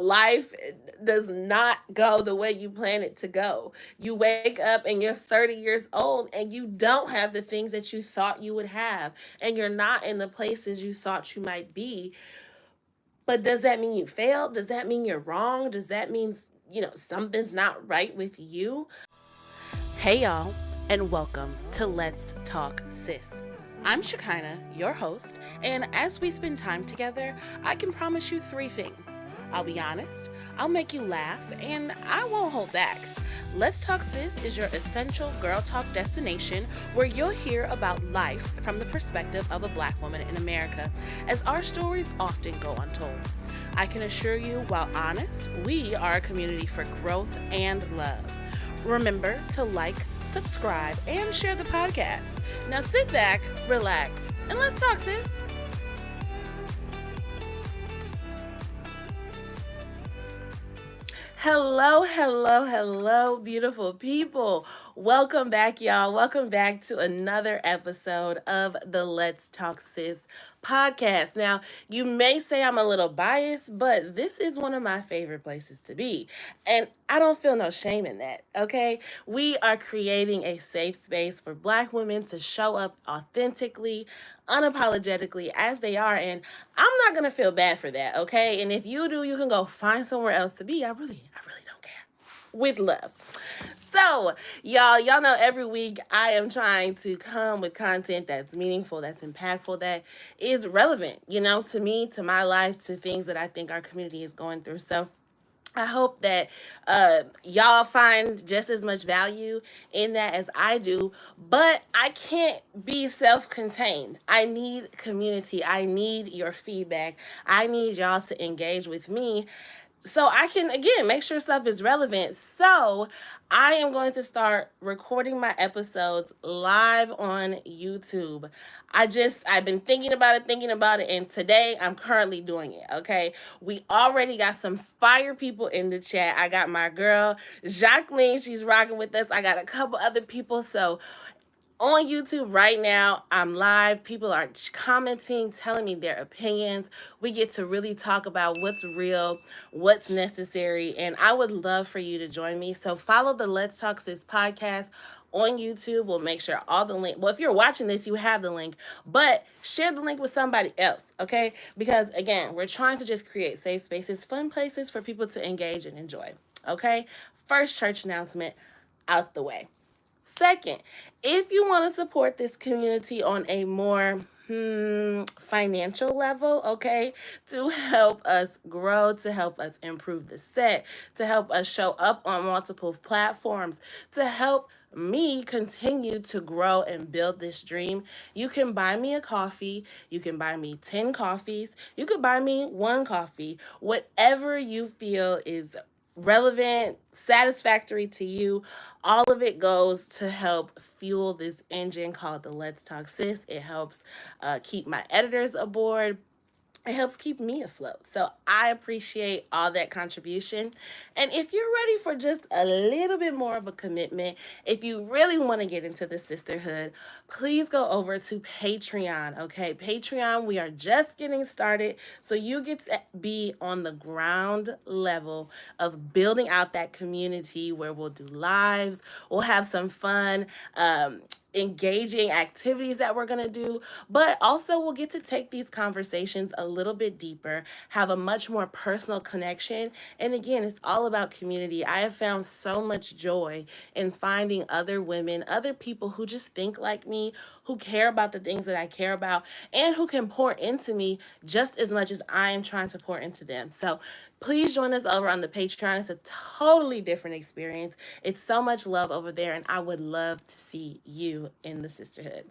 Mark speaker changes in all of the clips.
Speaker 1: life does not go the way you plan it to go. You wake up and you're 30 years old and you don't have the things that you thought you would have, and you're not in the places you thought you might be. But does that mean you failed? Does that mean you're wrong? Does that mean, something's not right with you? Hey, y'all, and welcome to Let's Talk Sis. I'm Shekinah, your host, and as we spend time together, I can promise you three things. I'll be honest, I'll make you laugh, and I won't hold back. Let's Talk Sis is your essential girl talk destination where you'll hear about life from the perspective of a Black woman in America, as our stories often go untold. I can assure you, while honest, we are a community for growth and love. Remember to like, subscribe, and share the podcast. Now sit back, relax, and let's talk, sis. Hello, beautiful people. Welcome back, y'all. Welcome back to another episode of the Let's Talk Sis podcast. Now, you may say I'm a little biased, but this is one of my favorite places to be. And I don't feel no shame in that, okay? We are creating a safe space for Black women to show up authentically, unapologetically as they are. And I'm not going to feel bad for that, okay? And if you do, you can go find somewhere else to be. I really don't care. With love. So, y'all know every week I am trying to come with content that's meaningful, that's impactful, that is relevant, to me, to my life, to things that I think our community is going through. So, I hope that y'all find just as much value in that as I do, but I can't be self-contained. I need community. I need your feedback. I need y'all to engage with me so I can, again, make sure stuff is relevant. So I am going to start recording my episodes live on YouTube. I've been thinking about it, and today I'm currently doing it, okay? We already got some fire people in the chat. I got my girl, Jacqueline, she's rocking with us. I got a couple other people, so on YouTube right now, I'm live. People are commenting, telling me their opinions. We get to really talk about what's real, what's necessary, and I would love for you to join me. So follow the Let's Talk Sis podcast on YouTube. We'll make sure all the link. Well, if you're watching this, you have the link, but share the link with somebody else, okay? Because again, we're trying to just create safe spaces, fun places for people to engage and enjoy, okay? First church announcement out the way. Second, if you want to support this community on a more financial level, okay, to help us grow, to help us improve the set, to help us show up on multiple platforms, to help me continue to grow and build this dream, you can buy me a coffee. You can buy me 10 coffees. You could buy me one coffee. Whatever you feel is relevant, satisfactory to you, all of it goes to help fuel this engine called the Let's Talk Sis. It helps keep my editors aboard. It helps keep me afloat. So I appreciate all that contribution. And if you're ready for just a little bit more of a commitment, if you really want to get into the sisterhood, please go over to Patreon, okay? Patreon, we are just getting started. So you get to be on the ground level of building out that community where we'll do lives, we'll have some fun, engaging activities that we're going to do, but also we'll get to take these conversations a little bit deeper, have a much more personal connection. And again, it's all about community. I have found so much joy in finding other women, other people who just think like me, who care about the things that I care about, and who can pour into me just as much as I am trying to pour into them. So please join us over on the Patreon. It's a totally different experience. It's so much love over there, and I would love to see you in the sisterhood.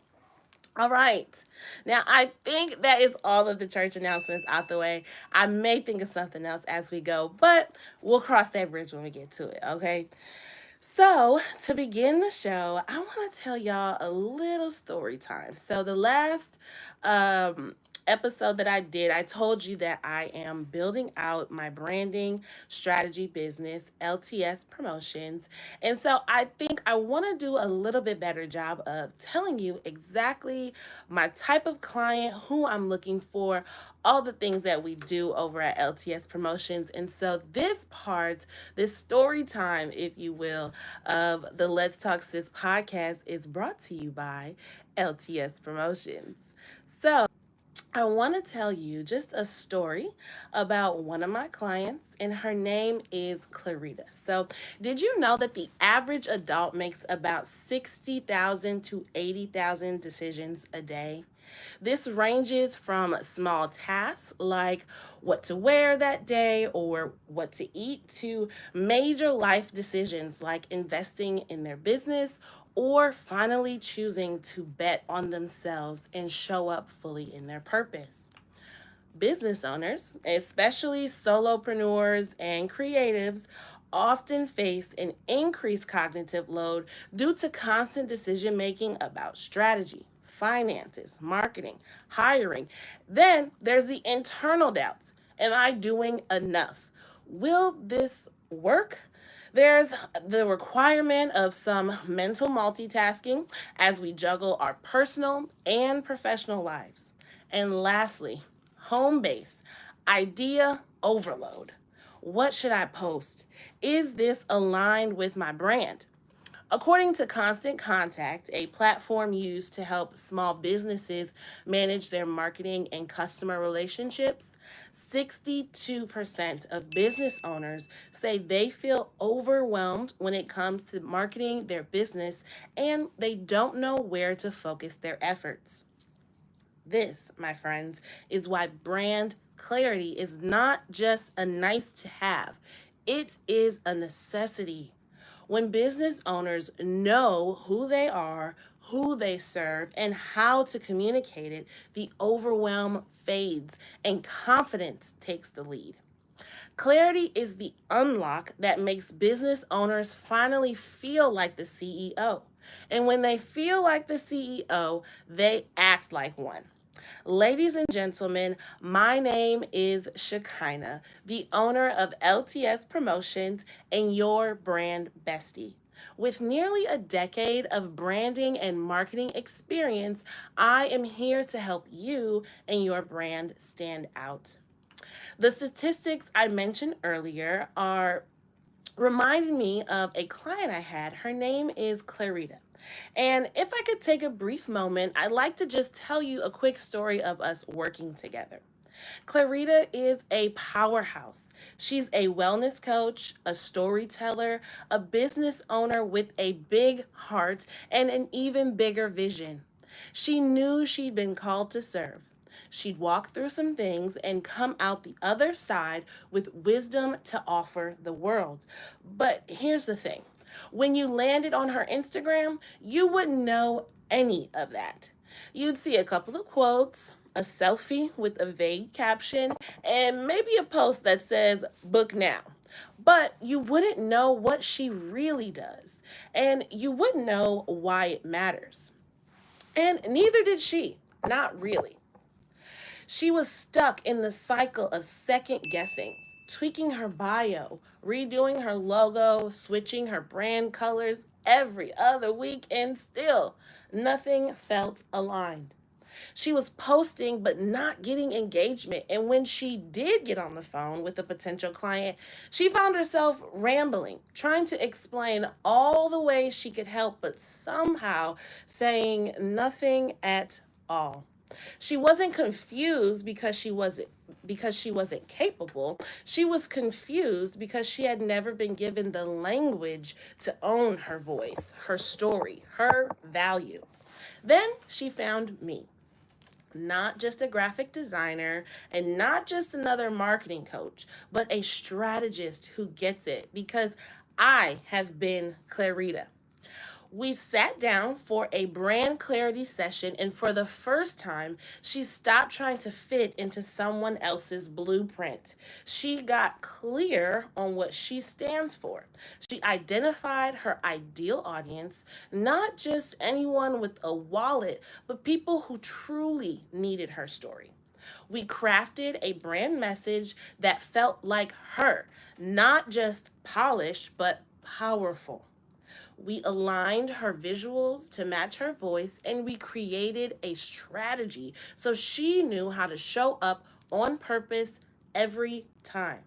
Speaker 1: All right. Now, I think that is all of the church announcements out the way. I may think of something else as we go, but we'll cross that bridge when we get to it, okay? So, to begin the show, I want to tell y'all a little story time. So, the last episode that I did, I told you that I am building out my branding strategy business, LTS Promotions. And so I think I want to do a little bit better job of telling you exactly my type of client, who I'm looking for, all the things that we do over at LTS Promotions. And so this part, this story time, if you will, of the Let's Talk Sis podcast is brought to you by LTS Promotions. So I want to tell you just a story about one of my clients, and her name is Clear-ita. So, did you know that the average adult makes about 60,000 to 80,000 decisions a day? This ranges from small tasks like what to wear that day or what to eat to major life decisions like investing in their business or finally choosing to bet on themselves and show up fully in their purpose. Business owners, especially solopreneurs and creatives, often face an increased cognitive load due to constant decision making about strategy, finances, marketing, hiring. Then there's the internal doubts. Am I doing enough? Will this work? There's the requirement of some mental multitasking as we juggle our personal and professional lives. And lastly, home base, idea overload. What should I post? Is this aligned with my brand? According to Constant Contact, a platform used to help small businesses manage their marketing and customer relationships, 62% of business owners say they feel overwhelmed when it comes to marketing their business and they don't know where to focus their efforts. This, my friends, is why brand clarity is not just a nice to have, it is a necessity. When business owners know who they are, who they serve, and how to communicate it, the overwhelm fades and confidence takes the lead. Clarity is the unlock that makes business owners finally feel like the CEO. And when they feel like the CEO, they act like one. Ladies and gentlemen, my name is Shekinah, the owner of LTS Promotions and your brand bestie. With nearly a decade of branding and marketing experience, I am here to help you and your brand stand out. The statistics I mentioned earlier are reminding me of a client I had. Her name is Clear-ita. And if I could take a brief moment, I'd like to just tell you a quick story of us working together. Clear-ita is a powerhouse. She's a wellness coach, a storyteller, a business owner with a big heart and an even bigger vision. She knew she'd been called to serve. She'd walk through some things and come out the other side with wisdom to offer the world. But here's the thing, when you landed on her Instagram, you wouldn't know any of that. You'd see a couple of quotes, a selfie with a vague caption, and maybe a post that says, book now. But you wouldn't know what she really does, and you wouldn't know why it matters. And neither did she, not really. She was stuck in the cycle of second guessing, tweaking her bio, redoing her logo, switching her brand colors every other week, and still nothing felt aligned. She was posting but not getting engagement. And when she did get on the phone with a potential client, she found herself rambling, trying to explain all the ways she could help, but somehow saying nothing at all. She wasn't confused because she wasn't capable. She was confused because she had never been given the language to own her voice, her story, her value. Then she found me, not just a graphic designer and not just another marketing coach, but a strategist who gets it because I have been Clear-ita. We sat down for a brand clarity session, and for the first time, she stopped trying to fit into someone else's blueprint. She got clear on what she stands for. She identified her ideal audience, not just anyone with a wallet, but people who truly needed her story. We crafted a brand message that felt like her, not just polished, but powerful. We aligned her visuals to match her voice, and we created a strategy so she knew how to show up on purpose every time.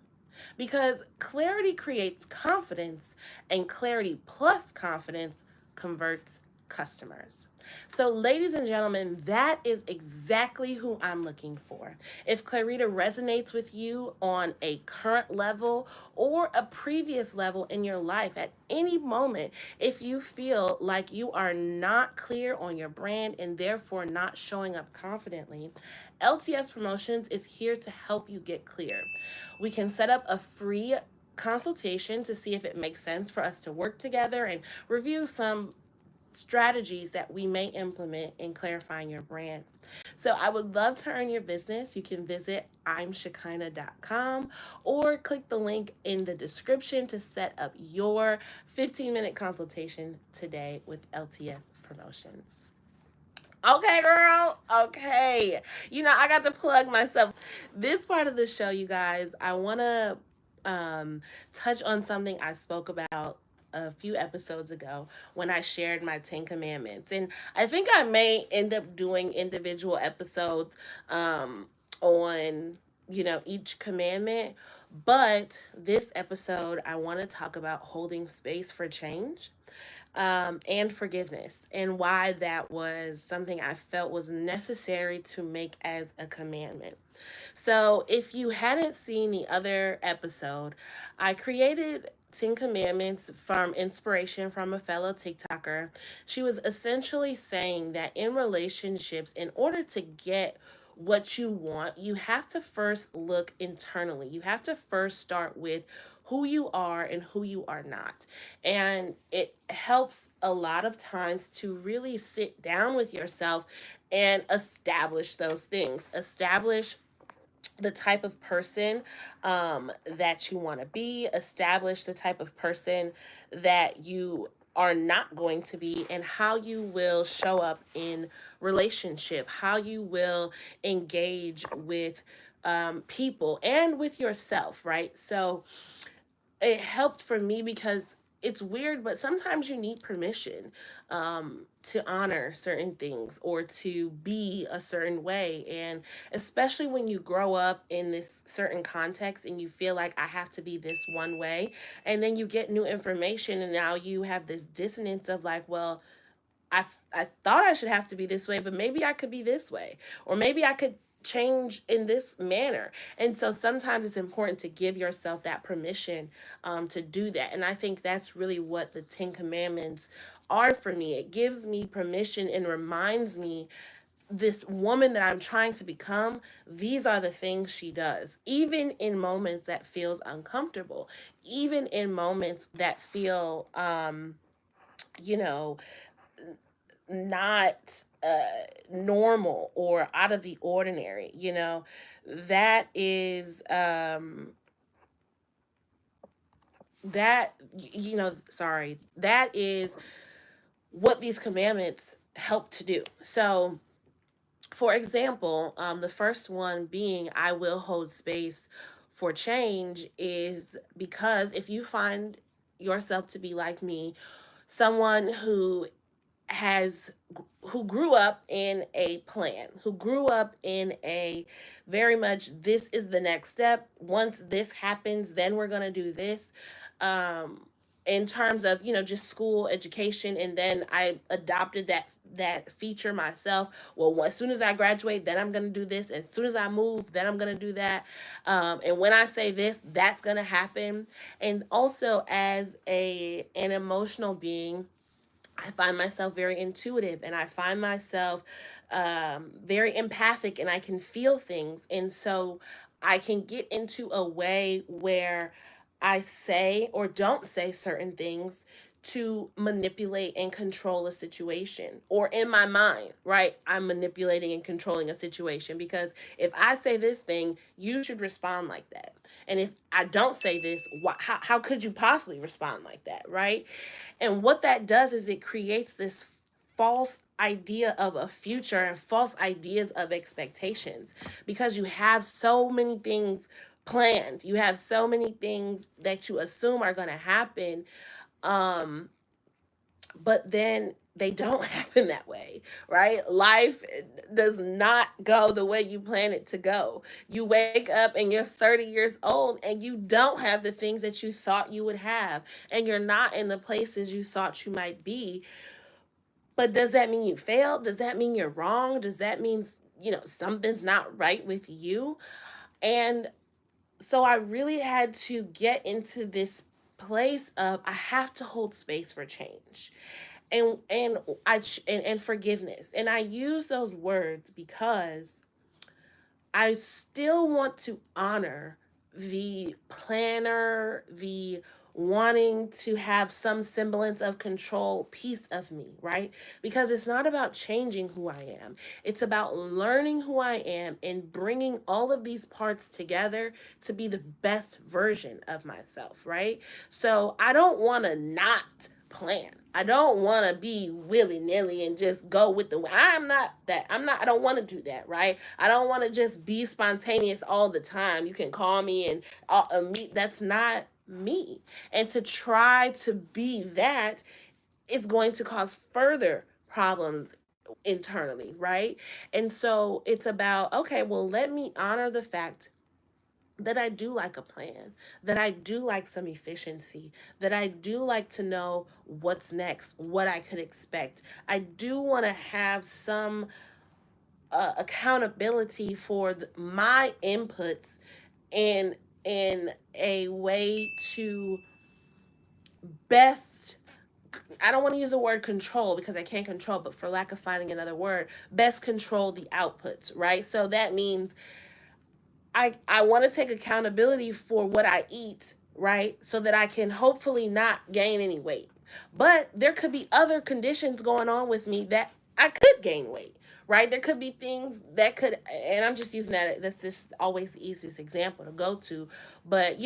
Speaker 1: Because clarity creates confidence, and clarity plus confidence converts customers. So, ladies and gentlemen, that is exactly who I'm looking for. If Clear-ita resonates with you on a current level or a previous level in your life at any moment, if you feel like you are not clear on your brand and therefore not showing up confidently, LTS Promotions is here to help you get clear. We can set up a free consultation to see if it makes sense for us to work together and review some strategies that we may implement in clarifying your brand. So I would love to earn your business. You can visit imshakina.com or click the link in the description to set up your 15-minute consultation today with LTS Promotions. Okay, girl. Okay. I got to plug myself. This part of the show, you guys, I want to touch on something I spoke about a few episodes ago when I shared my 10 commandments. And I think I may end up doing individual episodes on, each commandment. But this episode, I want to talk about holding space for change and forgiveness, and why that was something I felt was necessary to make as a commandment. So, if you hadn't seen the other episode, I created 10 Commandments from inspiration from a fellow TikToker. She was essentially saying that in relationships, in order to get what you want, you have to first look internally. You have to first start with who you are and who you are not. And it helps a lot of times to really sit down with yourself and establish those things. Establish the type of person that you want to be, establish the type of person that you are not going to be, and how you will show up in relationship, how you will engage with people and with yourself, right? So it helped for me because it's weird, but sometimes you need permission to honor certain things or to be a certain way. And especially when you grow up in this certain context and you feel like I have to be this one way, and then you get new information, and now you have this dissonance of like, well, I thought I should have to be this way, but maybe I could be this way, or maybe I could change in this manner. And so sometimes it's important to give yourself that permission to do that. And I think that's really what the 10 Commandments are for me. It gives me permission and reminds me, this woman that I'm trying to become, these are the things she does, even in moments that feels uncomfortable, even in moments that feel you know not normal or out of the ordinary. That is sorry, that is what these commandments help to do. So, for example, the first one being, I will hold space for change, is because if you find yourself to be like me, someone has who grew up in a plan, who grew up in a very much, this is the next step, once this happens then we're going to do this, um in terms of just school education, and then I adopted that feature myself. Well, as soon as I graduate, then I'm going to do this, as soon as I move, then I'm going to do that, and when I say this, that's going to happen. And also, as an emotional being, I find myself very intuitive, and I find myself very empathic, and I can feel things. And so I can get into a way where I say or don't say certain things to manipulate and control a situation, or in my mind, right? I'm manipulating and controlling a situation because if I say this thing, you should respond like that. And if I don't say this, how could you possibly respond like that, right? And what that does is it creates this false idea of a future and false ideas of expectations, because you have so many things planned. You have so many things that you assume are going to happen. Um, but then they don't happen that way, right? Life does not go the way you plan it to go. You wake up and you're 30 years old and you don't have the things that you thought you would have, and you're not in the places you thought you might be. But does that mean you failed? Does that mean you're wrong? Does that mean, something's not right with you? And so I really had to get into this place of I have to hold space for change. And forgiveness. And I use those words because I still want to honor the planner, the wanting to have some semblance of control piece of me, right? Because it's not about changing who I am. It's about learning who I am and bringing all of these parts together to be the best version of myself, right? So I don't want to not plan. I don't want to be willy nilly and just go with the. I'm not that. I don't want to do that, right? I don't want to just be spontaneous all the time. You can call me and meet. That's not me. And to try to be that is going to cause further problems internally, right? And so it's about, okay, well, let me honor the fact that I do like a plan, that I do like some efficiency, that I do like to know what's next, what I could expect. I do want to have some accountability for my inputs in a way to best, I don't want to use the word control because I can't control, but for lack of finding another word, best control the outputs, right? So that means I want to take accountability for what I eat, right? So that I can hopefully not gain any weight. But there could be other conditions going on with me that I could gain weight, right? There could be things that could, and I'm just using that, that's just always the easiest example to go to. But,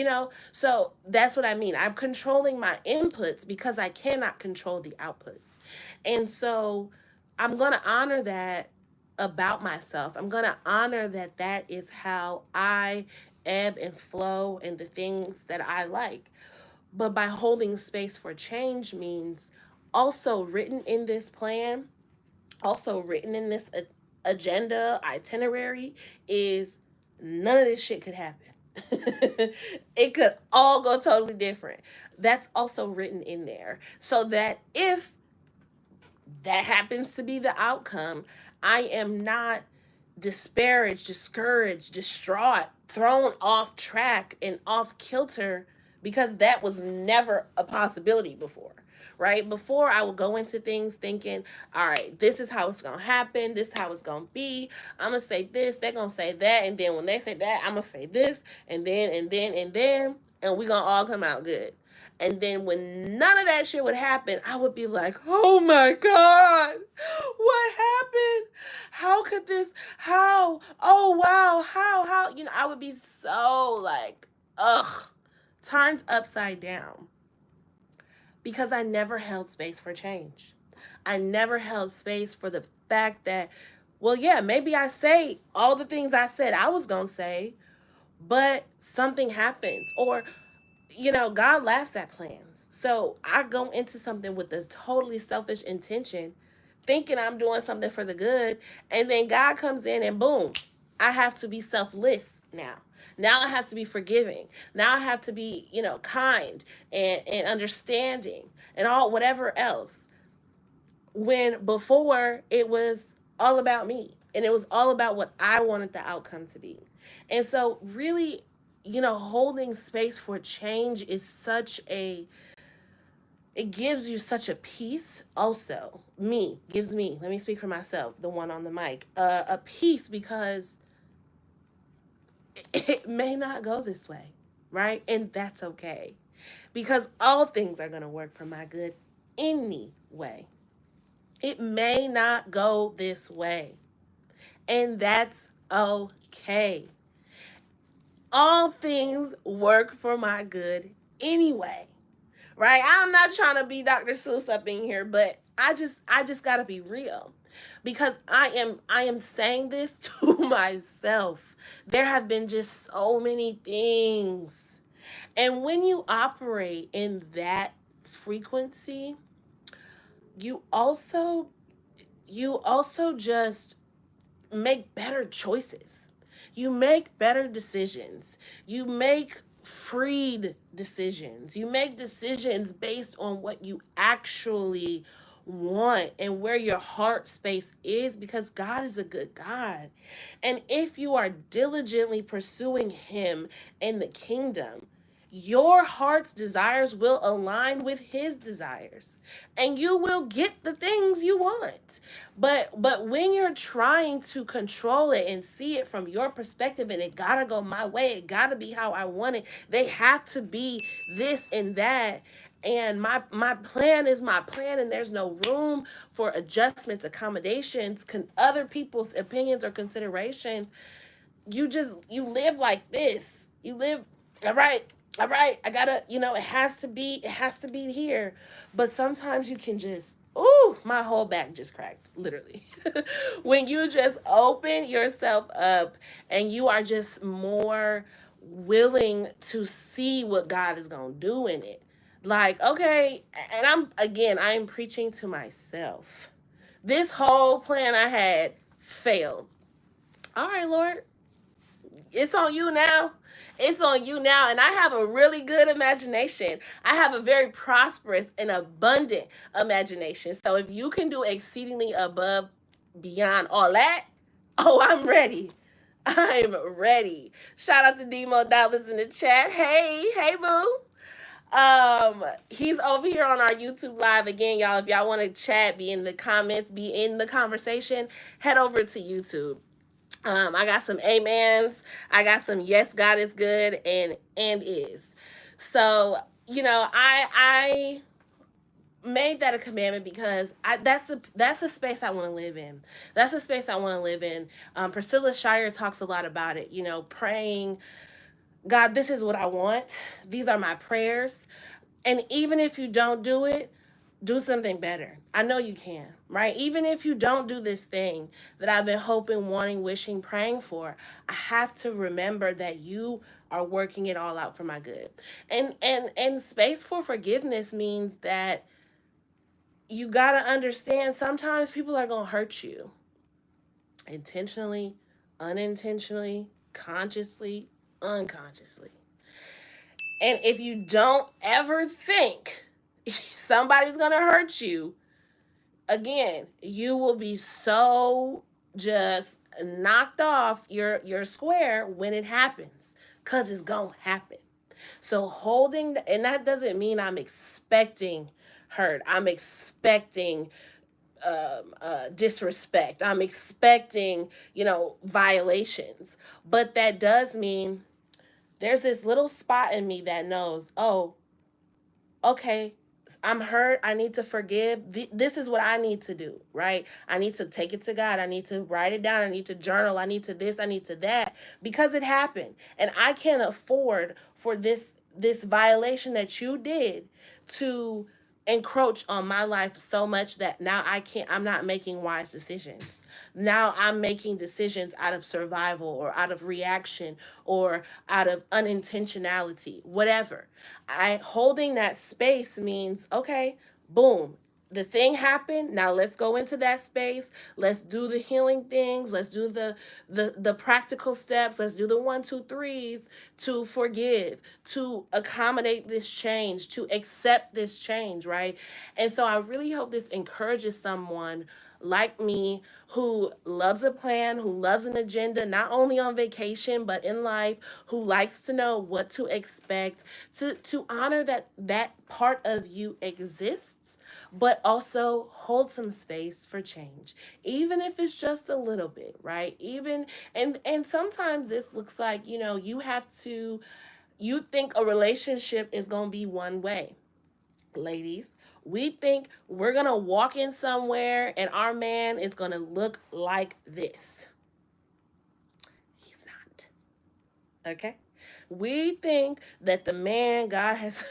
Speaker 1: so that's what I mean. I'm controlling my inputs because I cannot control the outputs. And so I'm going to honor that about myself. I'm going to honor that that is how I ebb and flow and the things that I like. But by holding space for change means also written in this plan, also written in this agenda, itinerary, is none of this shit could happen. It could all go totally different. That's also written in there so that if that happens to be the outcome, I am not disparaged, discouraged, distraught, thrown off track and off kilter because that was never a possibility before. Right? Before, I would go into things thinking, all right, this is how it's going to happen. This is how it's going to be. I'm going to say this. They're going to say that. And then when they say that, I'm going to say this. And we going to all come out good. And then when none of that shit would happen, I would be like, oh my God, what happened? How could this, how? Oh wow, how? I would be so like, ugh, turned upside down because I never held space for change. I never held space for the fact that, well, yeah, maybe I say all the things I said I was going to say, but something happens. Or God laughs at plans. So I go into something with a totally selfish intention, thinking I'm doing something for the good. And then God comes in and boom, I have to be selfless now. Now I have to be forgiving. Now I have to be, kind and understanding and all whatever else. When before it was all about me and it was all about what I wanted the outcome to be. And so really, holding space for change is it gives you such a peace. Also, let me speak for myself, the one on the mic, a peace because it may not go this way, right? And that's okay because all things are going to work for my good anyway. It may not go this way, and that's okay. All things work for my good anyway. Right? I'm not trying to be Dr. Seuss up in here, but I just got to be real. because I am saying this to myself. There have been just so many things. And when you operate in that frequency, you also just make better choices. You make better decisions. You make freed decisions. You make decisions based on what you actually want and where your heart space is, because God is a good God. And if you are diligently pursuing Him in the kingdom, your heart's desires will align with His desires, and you will get the things you want. But when you're trying to control it and see it from your perspective, and it gotta go my way, it gotta be how I want it, they have to be this and that, and my plan is my plan, and there's no room for adjustments, accommodations, other people's opinions or considerations, you live like this. You live, all right, all right, I gotta, it has to be here. But sometimes you can just, ooh, my whole back just cracked, literally. When you just open yourself up and you are just more willing to see what God is gonna do in it. Like, okay, and I am preaching to myself. This whole plan I had failed. All right, Lord, it's on you now. It's on you now. And I have a really good imagination. I have a very prosperous and abundant imagination. So if you can do exceedingly above, beyond all that, oh, I'm ready. I'm ready. Shout out to Demo Dollars in the chat. Hey, hey, boo. He's over here on our YouTube live again, y'all. If y'all want to chat, be in the comments, be in the conversation, head over to YouTube. I got some amens. I got some yes, God is good and is. So, I made that a commandment because that's the space I want to live in. That's the space I want to live in. Priscilla Shire talks a lot about it. Praying, God, this is what I want. These are my prayers. And even if you don't do it, do something better. I know you can, right? Even if you don't do this thing that I've been hoping, wanting, wishing, praying for, I have to remember that you are working it all out for my good. And space for forgiveness means that you got to understand sometimes people are going to hurt you intentionally, unintentionally, consciously, unconsciously. And if you don't ever think somebody's going to hurt you, again, you will be so just knocked off your square when it happens, because it's going to happen. So and that doesn't mean I'm expecting hurt. I'm expecting disrespect. I'm expecting, violations. But that does mean there's this little spot in me that knows, oh, okay, I'm hurt. I need to forgive. This is what I need to do, right? I need to take it to God. I need to write it down. I need to journal. I need to this. I need to that, because it happened. And I can't afford for this violation that you did to encroach on my life so much that now I'm not making wise decisions. Now I'm making decisions out of survival or out of reaction or out of unintentionality, whatever. I holding that space means, okay, boom, the thing happened. Now let's go into that space. Let's do the healing things. Let's do the practical steps. Let's do the 1, 2, 3s to forgive, to accommodate this change, to accept this change, right? And so I really hope this encourages someone like me who loves a plan, who loves an agenda, not only on vacation but in life, who likes to know what to expect, to honor that part of you exists, but also hold some space for change, even if it's just a little bit, right? Even and sometimes this looks like, you think a relationship is going to be one way. Ladies, we think we're going to walk in somewhere and our man is going to look like this. He's not. Okay? We think that the man God has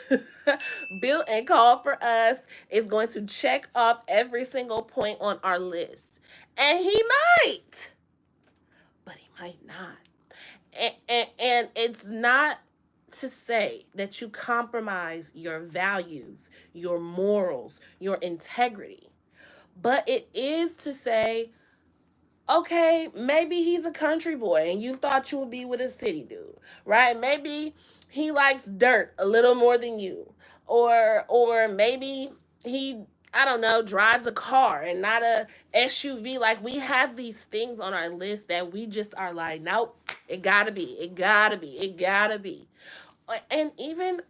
Speaker 1: built and called for us is going to check off every single point on our list. And he might, but he might not. And it's not to say that you compromise your values, your morals, your integrity, but it is to say, okay, maybe he's a country boy and you thought you would be with a city dude, right? Maybe he likes dirt a little more than you. Or maybe he, I don't know, drives a car and not a SUV. Like, we have these things on our list that we just are like, nope, it gotta be, it gotta be, it gotta be. And even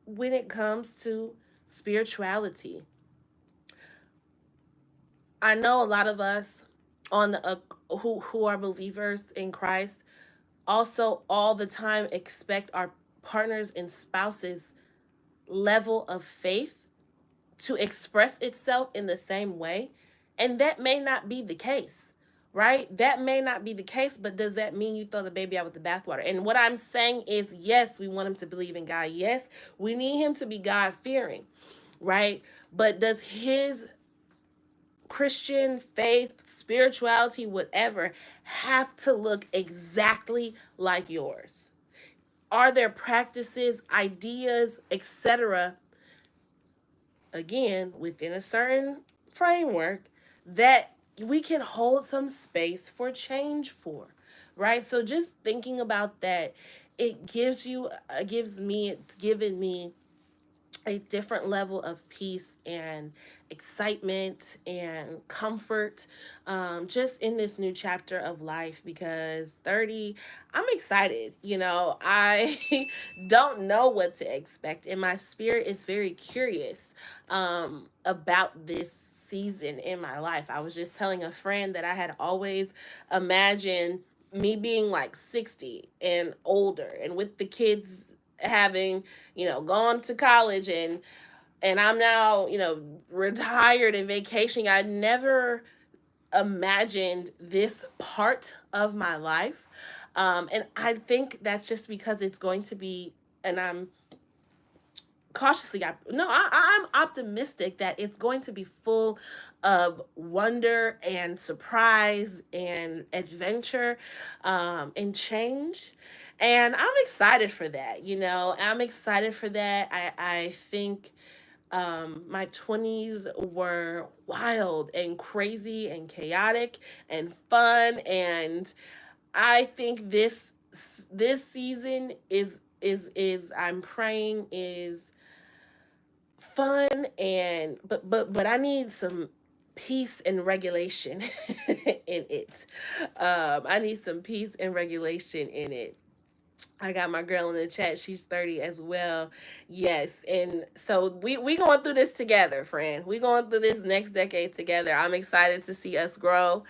Speaker 1: when it comes to spirituality, I know a lot of us on who are believers in Christ also all the time expect our partners and spouses level of faith to express itself in the same way, and that may not be the case. Right? That may not be the case, but does that mean you throw the baby out with the bathwater? And what I'm saying is, yes, we want him to believe in God. Yes, we need him to be God fearing, right? But does his Christian faith, spirituality, whatever, have to look exactly like yours? Are there practices, ideas, etc., again, within a certain framework that we can hold some space for change for? Right? So just thinking about that, it's given me a different level of peace and excitement and comfort, just in this new chapter of life. Because 30, I'm excited. I don't know what to expect, and my spirit is very curious about this season in my life. I was just telling a friend that I had always imagined me being like 60 and older, and with the kids having gone to college, and I'm now retired and vacationing. I never imagined this part of my life, and I think that's just because it's going to be, and I'm cautiously no I'm optimistic that it's going to be full of wonder and surprise and adventure, and change. And I'm excited for that. I'm excited for that. I think my 20s were wild and crazy and chaotic and fun, and I think this season is I'm praying is fun, and but I need some peace and regulation in it. I need some peace and regulation in it. I got my girl in the chat. She's 30 as well. Yes. And so we going through this together, friend. We going through this next decade together. I'm excited to see us grow,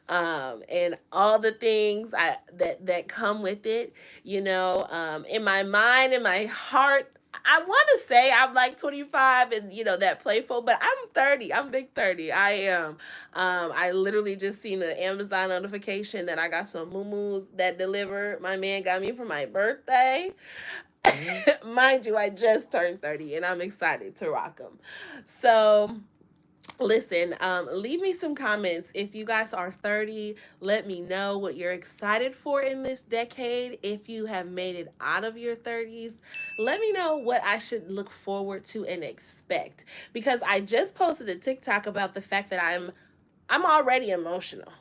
Speaker 1: and all the things that come with it. In my mind, in my heart, I want to say I'm like 25 and that playful, but I'm 30. I'm big 30. I am. I literally just seen an Amazon notification that I got some moo that delivered. My man got me for my birthday. Mind you, I just turned 30 and I'm excited to rock them. So listen, leave me some comments if you guys are 30. Let me know what you're excited for in this decade. If you have made it out of your 30s, let me know what I should look forward to and expect, because I just posted a TikTok about the fact that I'm already emotional,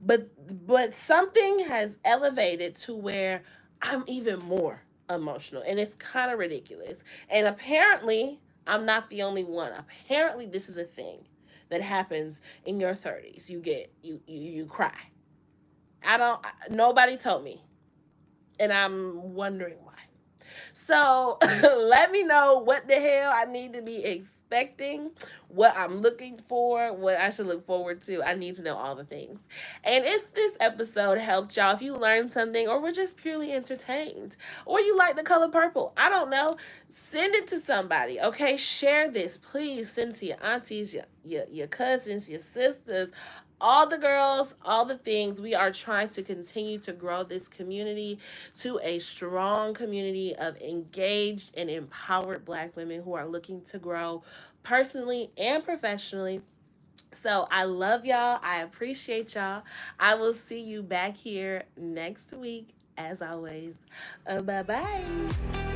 Speaker 1: but something has elevated to where I'm even more emotional, and it's kind of ridiculous. And apparently, I'm not the only one. Apparently, this is a thing that happens in your 30s. You cry. Nobody told me, and I'm wondering why. So let me know what the hell I need to be expecting, what I'm looking for, what I should look forward to. I need to know all the things. And if this episode helped y'all, if you learned something or were just purely entertained, or you like the color purple, I don't know, send it to somebody, okay? Share this. Please send to your aunties, your cousins, your sisters, all the girls, all the things. We are trying to continue to grow this community to a strong community of engaged and empowered Black women who are looking to grow personally and professionally. So I love y'all. I appreciate y'all. I will see you back here next week, as always. Bye bye.